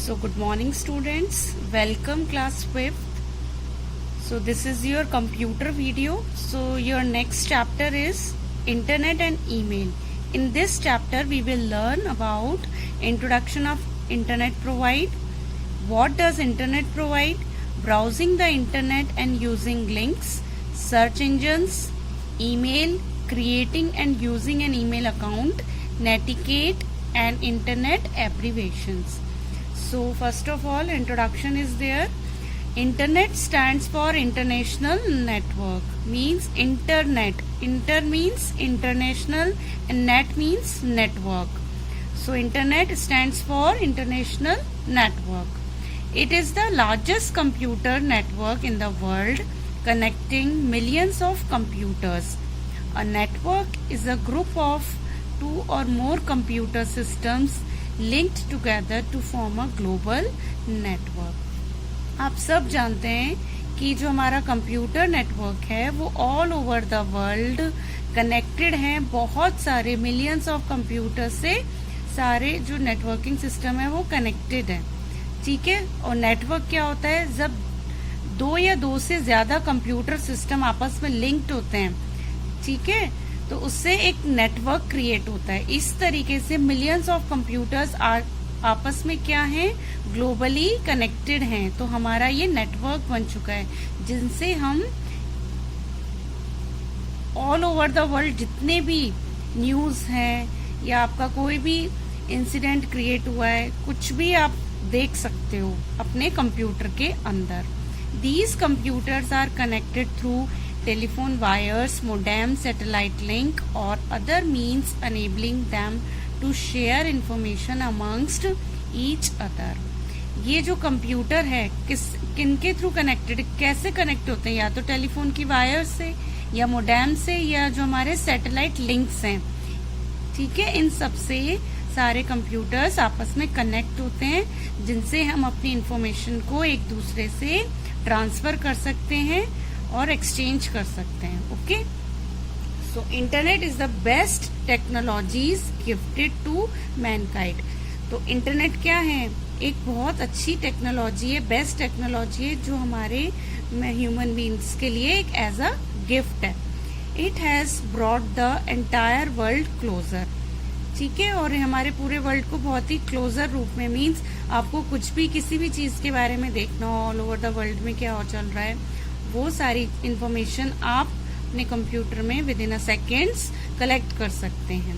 So good morning students, welcome class 5th. So this is your computer video. So your next chapter is internet and email. In this chapter we will learn about introduction of internet provide, what does internet provide, browsing the internet and using links, search engines, email, creating and using an email account, netiquette and internet abbreviations. So first of all, introduction is there. Internet stands for international network, means internet. Inter means international and net means network. So internet stands for international network. It is the largest computer network in the world, connecting millions of computers. A network is a group of two or more computer systems linked together to form a global network. आप सब जानते हैं कि जो हमारा computer network है वो all over the world connected है, बहुत सारे मिलियंस ऑफ कंप्यूटर से सारे जो नेटवर्किंग सिस्टम है वो कनेक्टेड है, ठीक है। और नेटवर्क क्या होता है, जब दो या दो से ज्यादा कंप्यूटर सिस्टम आपस में लिंक्ड होते हैं, ठीक है, तो उससे एक नेटवर्क क्रिएट होता है। इस तरीके से मिलियंस ऑफ कंप्यूटर्स आपस में क्या है, ग्लोबली कनेक्टेड हैं। तो हमारा ये नेटवर्क बन चुका है जिनसे हम ऑल ओवर द वर्ल्ड जितने भी न्यूज हैं या आपका कोई भी इंसिडेंट क्रिएट हुआ है, कुछ भी आप देख सकते हो अपने कंप्यूटर के अंदर। These computers are connected through telephone wires, modem, satellite link or other means enabling them to share information amongst each other. ये जो कंप्यूटर है किनके थ्रू कनेक्टेड, कैसे कनेक्ट होते हैं, या तो टेलीफोन की वायर से या मोडेम से या जो हमारे सैटेलाइट लिंक्स हैं, ठीक है। इन सब से सारे कंप्यूटर्स आपस में कनेक्ट होते हैं जिनसे हम अपनी इंफॉर्मेशन को एक दूसरे से ट्रांसफर कर सकते हैं और एक्सचेंज कर सकते हैं। Okay, so internet is the best technologies gifted to mankind. तो इंटरनेट क्या है, एक बहुत अच्छी टेक्नोलॉजी है, बेस्ट टेक्नोलॉजी है जो हमारे ह्यूमन बींग्स के लिए एक एज अ गिफ्ट है। It has brought the entire world closer, ठीक है, और हमारे पूरे वर्ल्ड को बहुत ही क्लोजर रूप में, मीन्स आपको कुछ भी किसी भी चीज के बारे में देखना हो, ऑल ओवर द वर्ल्ड में क्या चल रहा है, वो सारी इंफॉर्मेशन आप अपने कंप्यूटर में within a seconds collect कर सकते हैं।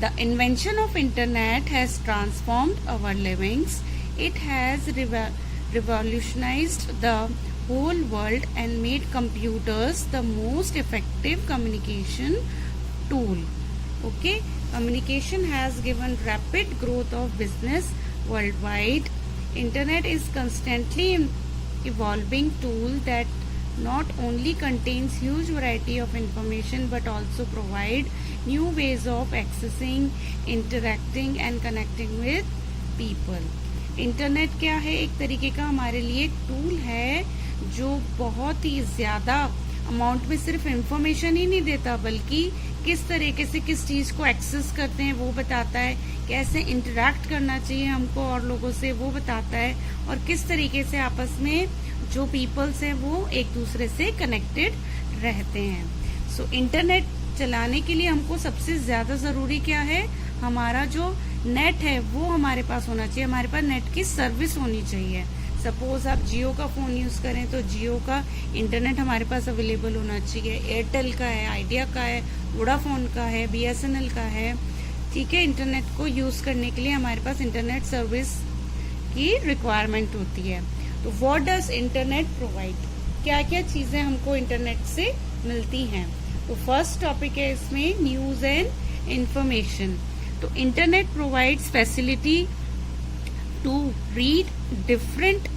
The invention of internet has transformed our livings. It has revolutionised the whole world and made computers the most effective communication tool. Okay, communication has given rapid growth of business worldwide. Internet is constantly evolving tool that not only contains huge variety of information but also provide new ways of accessing, interacting and connecting with people. Internet क्या है, एक तरीके का हमारे लिए एक tool है जो बहुत ही ज्यादा अमाउंट में सिर्फ इंफॉर्मेशन ही नहीं देता बल्कि किस तरीके से किस चीज को एक्सेस करते हैं वो बताता है, कैसे इंटरेक्ट करना चाहिए हमको और लोगों से वो बताता है, और किस तरीके से आपस में जो पीपल्स हैं वो एक दूसरे से कनेक्टेड रहते हैं। सो इंटरनेट चलाने के लिए हमको सबसे ज्यादा जरूरी क्या है, हमारा जो नेट है वो हमारे पास होना चाहिए, हमारे पास नेट की सर्विस होनी चाहिए। सपोज आप जियो का फोन यूज करें तो जियो का इंटरनेट हमारे पास अवेलेबल होना चाहिए, एयरटेल का है, आइडिया का है, वोडाफोन का है, बीएसएनएल का है, ठीक है। इंटरनेट को यूज करने के लिए हमारे पास इंटरनेट सर्विस की रिक्वायरमेंट होती है। तो व्हाट डज इंटरनेट प्रोवाइड, क्या क्या चीजें हमको इंटरनेट से मिलती हैं। तो फर्स्ट टॉपिक है इसमें न्यूज एंड इंफॉर्मेशन। तो internet provides facility to read different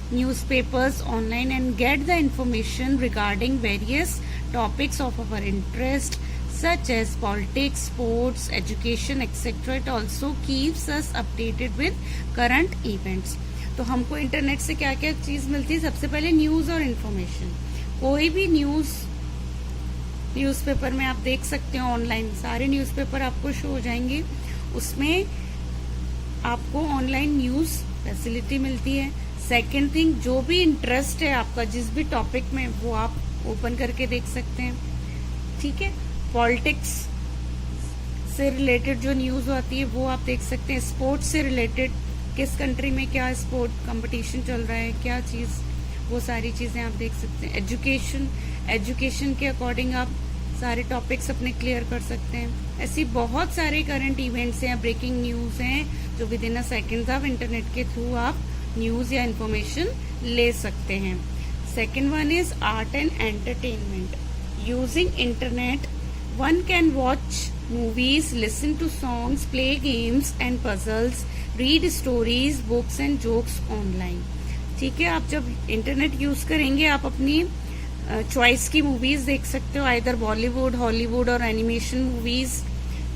newspapers online and get the information regarding various topics of our interest such as politics, sports, education, etc. It also keeps us updated with current events. तो हमको internet से क्या क्या चीज मिलती है, सबसे पहले न्यूज और इन्फॉर्मेशन। कोई भी न्यूज़पेपर में आप देख सकते हो ऑनलाइन, सारे न्यूज़पेपर आपको शो हो जाएंगे, उसमें आपको ऑनलाइन न्यूज फैसिलिटी मिलती है। सेकेंड थिंग, जो भी इंटरेस्ट है आपका जिस भी टॉपिक में, वो आप ओपन करके देख सकते हैं। ठीक है, पॉलिटिक्स से रिलेटेड जो न्यूज आती है वो आप देख सकते हैं। स्पोर्ट्स से रिलेटेड, किस कंट्री में क्या स्पोर्ट कंपटीशन चल रहा है, क्या चीज, वो सारी चीजें आप देख सकते हैं। एजुकेशन के अकॉर्डिंग आप सारे टॉपिक्स अपने क्लियर कर सकते हैं। ऐसी बहुत सारे करंट इवेंट्स हैं, ब्रेकिंग न्यूज हैं, जो विद इन अ सेकेंड आप इंटरनेट के थ्रू आप न्यूज या इंफॉर्मेशन ले सकते हैं। Second one is art and entertainment. Using internet one can watch movies, listen to songs, play games and puzzles, read stories, books and jokes online. ठीक है, आप जब इंटरनेट यूज करेंगे आप अपनी चॉइस की मूवीज देख सकते हो, आइदर बॉलीवुड, हॉलीवुड और एनिमेशन मूवीज।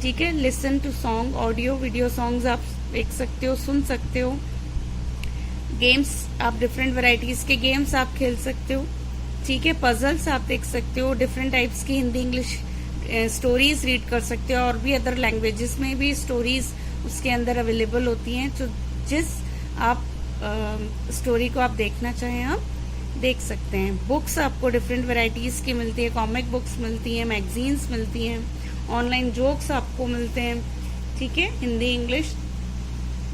ठीक है, listen to song, audio video songs आप देख सकते हो, सुन सकते हो। गेम्स, आप डिफरेंट वैरायटीज के गेम्स आप खेल सकते हो। ठीक है, पजल्स आप देख सकते हो, डिफरेंट टाइप्स की हिंदी इंग्लिश स्टोरीज रीड कर सकते हो, और भी अदर लैंग्वेजेस में भी स्टोरीज उसके अंदर अवेलेबल होती हैं। तो जिस आप स्टोरी को आप देखना चाहें आप देख सकते हैं। बुक्स आपको डिफरेंट वैरायटीज की मिलती है, कॉमिक बुक्स मिलती हैं, मैगजीन्स मिलती हैं, ऑनलाइन जोक्स आपको मिलते हैं। ठीक है, हिंदी इंग्लिश,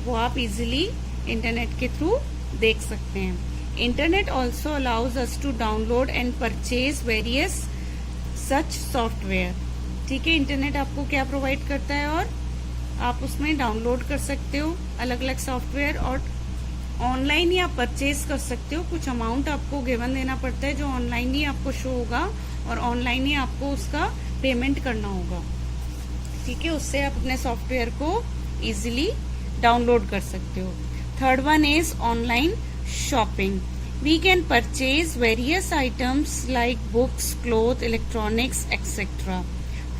वो आप इजीली इंटरनेट के थ्रू देख सकते हैं। Internet also allows us to download and purchase various such software. ठीक है, इंटरनेट आपको क्या प्रोवाइड करता है, और आप उसमें डाउनलोड कर सकते हो अलग अलग सॉफ्टवेयर, और ऑनलाइन ही आप परचेज कर सकते हो। कुछ अमाउंट आपको गिवन देना पड़ता है जो ऑनलाइन ही आपको शो होगा, और ऑनलाइन ही आपको उसका पेमेंट करना होगा। ठीक है, उससे आप अपने सॉफ्टवेयर को इजीली डाउनलोड कर सकते हो। Third one is online shopping. We can purchase various items like books, clothes, electronics, etc.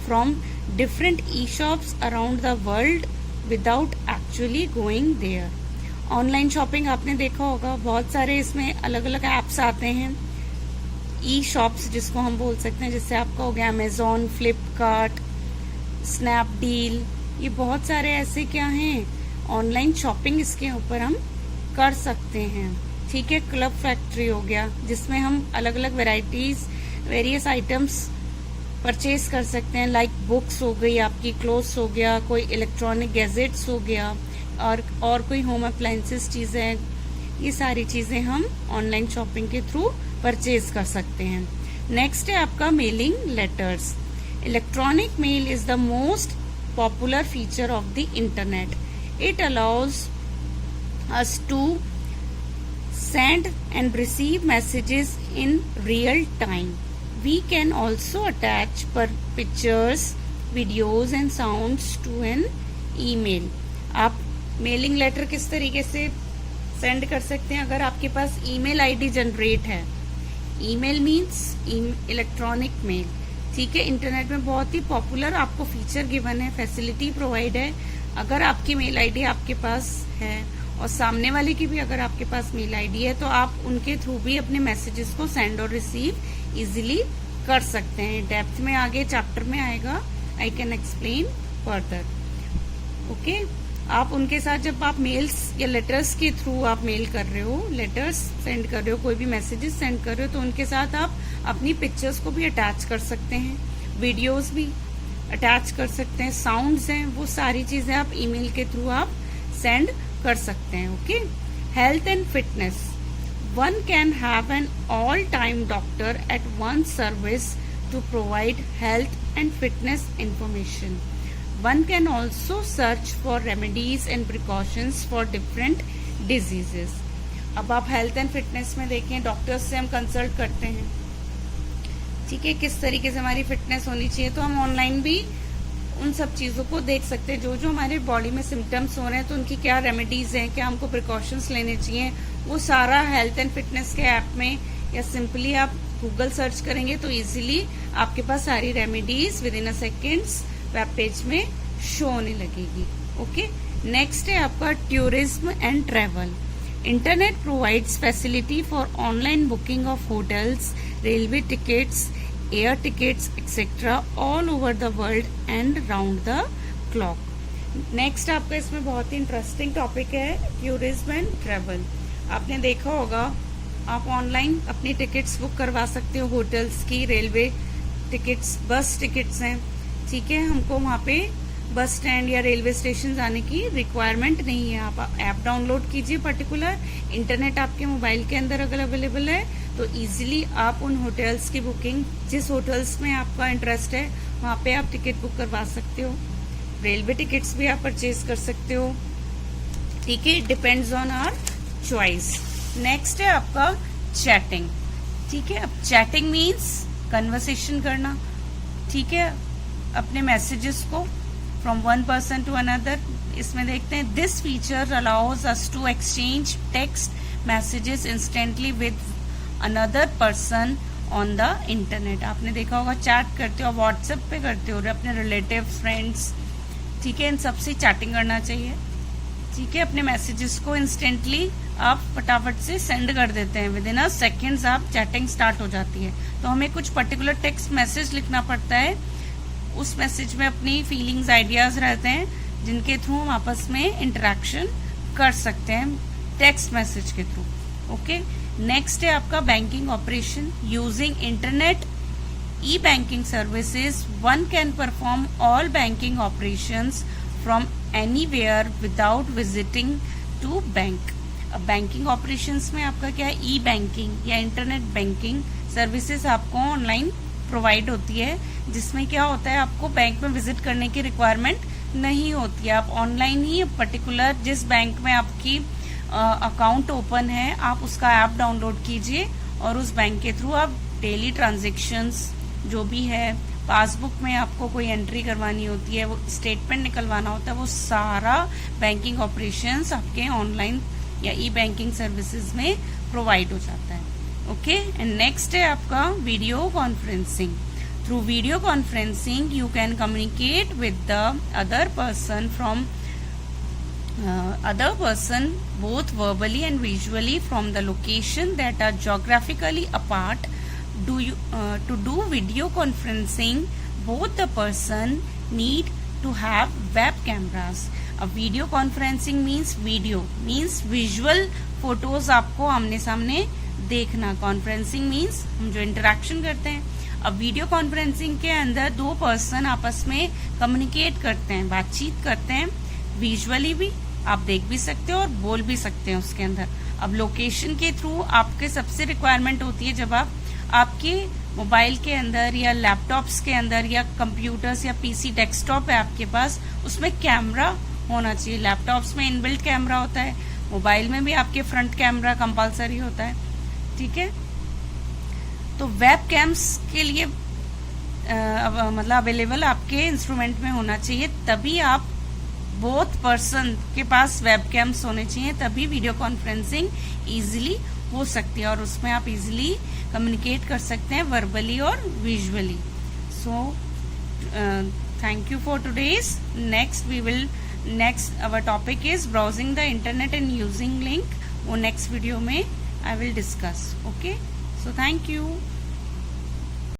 from different e-shops around the world without actually going there. Online shopping आपने देखा होगा, बहुत सारे इसमें अलग अलग एप्स आते हैं, ई शॉप्स जिसको हम बोल सकते हैं, जिससे आपका हो गया अमेजोन, फ्लिपकार्ट, स्नैपडील, ये बहुत सारे ऐसे क्या हैं ऑनलाइन शॉपिंग, इसके ऊपर हम कर सकते हैं। ठीक है, क्लब फैक्ट्री हो गया, जिसमें हम अलग अलग वेराइटीज, वेरियस आइटम्स परचेज कर सकते हैं, लाइक बुक्स हो गई आपकी, क्लोथ्स हो गया, कोई इलेक्ट्रॉनिक गैजेट्स हो गया, और कोई होम अप्लायंसेस चीजें, ये सारी चीजें हम ऑनलाइन शॉपिंग के थ्रू परचेज कर सकते हैं। नेक्स्ट है आपका mailing letters. Electronic mail is the most popular feature of the internet. It allows us to send and receive messages in real time. We can also attach pictures, videos and sounds to an email. आप mailing letter किस तरीके से send कर सकते हैं? अगर आपके पास email ID generate है, ईमेल मीन्स इलेक्ट्रॉनिक मेल, ठीक है, इंटरनेट में बहुत ही पॉपुलर आपको फीचर गिवन है, फैसिलिटी प्रोवाइड है। अगर आपकी मेल आईडी आपके पास है और सामने वाले की भी अगर आपके पास मेल आईडी है, तो आप उनके थ्रू भी अपने मैसेजेस को सेंड और रिसीव इजीली कर सकते हैं। डेप्थ में आगे चैप्टर में आएगा, I can explain further. Okay, आप उनके साथ जब आप मेल्स या लेटर्स के थ्रू आप मेल कर रहे हो, लेटर्स सेंड कर रहे हो, कोई भी मैसेजेस सेंड कर रहे हो, तो उनके साथ आप अपनी पिक्चर्स को भी अटैच कर सकते हैं, वीडियोस भी अटैच कर सकते हैं, साउंड्स हैं, वो सारी चीजें आप ईमेल के थ्रू आप सेंड कर सकते हैं। Okay, health and fitness, one can have an all time doctor at one service to provide health and fitness information. One can also search for remedies and precautions for different diseases. अब आप health and fitness में देखें, doctors से हम consult करते हैं, ठीक है, किस तरीके से हमारी फिटनेस होनी चाहिए, तो हम ऑनलाइन भी उन सब चीज़ों को देख सकते हैं। जो जो हमारे बॉडी में सिम्टम्स हो रहे हैं, तो उनकी क्या रेमेडीज हैं, क्या हमको प्रिकॉशंस लेने चाहिए, वो सारा हेल्थ एंड फिटनेस के ऐप में या सिंपली आप गूगल सर्च करेंगे तो इजीली आपके पास सारी remedies with in a seconds web page में शो होने लगेगी। ओके, नेक्स्ट है आपका tourism and travel. Internet provides facility for online booking of hotels, railway tickets, air tickets etcetera all over the world and round the clock. Next आपका इसमें बहुत ही interesting topic है tourism and travel. आपने देखा होगा आप ऑनलाइन अपनी tickets book करवा सकते हो, होटल्स की, रेलवे टिकट्स, बस टिकट्स हैं, ठीक है। हमको वहाँ पे बस स्टैंड या रेलवे स्टेशन जाने की रिक्वायरमेंट नहीं है। आप ऐप डाउनलोड कीजिए, पर्टिकुलर इंटरनेट आपके मोबाइल के अंदर अगर अवेलेबल है तो इजीली आप उन होटल्स की बुकिंग, जिस होटल्स में आपका इंटरेस्ट है वहाँ पे आप टिकट बुक करवा सकते हो। रेलवे टिकट्स भी आप परचेज कर सकते हो, ठीक है। Depends on our choice. Next है आपका चैटिंग, ठीक है। अब चैटिंग मीन्स कन्वर्सेशन करना, ठीक है, अपने मैसेजेस को from one person to another. इसमें देखते हैं this feature allows us to exchange text messages instantly with another person on the internet. आपने देखा होगा चैट करते हो, व्हाट्सएप पे करते हो अपने रिलेटिव, फ्रेंड्स, ठीक है, इन सबसे चैटिंग करना चाहिए, ठीक है। अपने मैसेजेस को इंस्टेंटली आप फटाफट से सेंड कर देते हैं, विद इन अ सेकेंड्स आप चैटिंग स्टार्ट हो जाती है। तो हमें कुछ पर्टिकुलर टेक्स्ट मैसेज लिखना पड़ता है, उस मैसेज में अपनी फीलिंग्स, आइडियाज रहते हैं जिनके थ्रू हम आपस में इंटरेक्शन कर सकते हैं टेक्स्ट मैसेज के थ्रू, ओके। नेक्स्ट है आपका banking operation. Using internet e banking services one can perform all banking operations from anywhere without visiting to bank. अब बैंकिंग ऑपरेशंस में आपका क्या है, ई बैंकिंग या इंटरनेट बैंकिंग सर्विसेज आपको ऑनलाइन प्रोवाइड होती है, जिसमें क्या होता है आपको बैंक में विजिट करने की रिक्वायरमेंट नहीं होती है। आप ऑनलाइन ही पर्टिकुलर जिस बैंक में आपकी अकाउंट ओपन है आप उसका ऐप डाउनलोड कीजिए और उस बैंक के थ्रू आप डेली ट्रांजेक्शंस जो भी है, पासबुक में आपको कोई एंट्री करवानी होती है, वो स्टेटमेंट निकलवाना होता है, वो सारा बैंकिंग ऑपरेशंस आपके ऑनलाइन या ई बैंकिंग सर्विसेज में प्रोवाइड हो जाता है, ओके। एंड नेक्स्ट है आपका video conferencing. Through video conferencing you can communicate with the other person from both verbally and visually from the location that are geographically apart. To do video conferencing, both the person need to have web cameras. अब video conferencing means visual photos आपको आमने सामने देखना। Conferencing means हम जो interaction करते हैं। अब वीडियो कॉन्फ्रेंसिंग के अंदर दो पर्सन आपस में कम्युनिकेट करते हैं, बातचीत करते हैं, विजुअली भी आप देख भी सकते हो और बोल भी सकते हैं उसके अंदर। अब लोकेशन के थ्रू आपके सबसे रिक्वायरमेंट होती है जब आपके मोबाइल के अंदर या लैपटॉप्स के अंदर या कंप्यूटर्स या पीसी डेस्कटॉप है आपके पास, उसमें कैमरा होना चाहिए। लैपटॉप्स में इनबिल्ट कैमरा होता है, मोबाइल में भी आपके फ्रंट कैमरा कंपलसरी होता है, ठीक है। तो वेब कैम्स के लिए मतलब अवेलेबल आपके इंस्ट्रूमेंट में होना चाहिए, तभी आप बोथ पर्सन के पास वेब कैम्स होने चाहिए, तभी वीडियो कॉन्फ्रेंसिंग इजीली हो सकती है और उसमें आप इजीली कम्युनिकेट कर सकते हैं वर्बली और visually. So thank you for today's. Next our topic is browsing the internet and using link. वो नेक्स्ट वीडियो में I will discuss, okay. So thank you.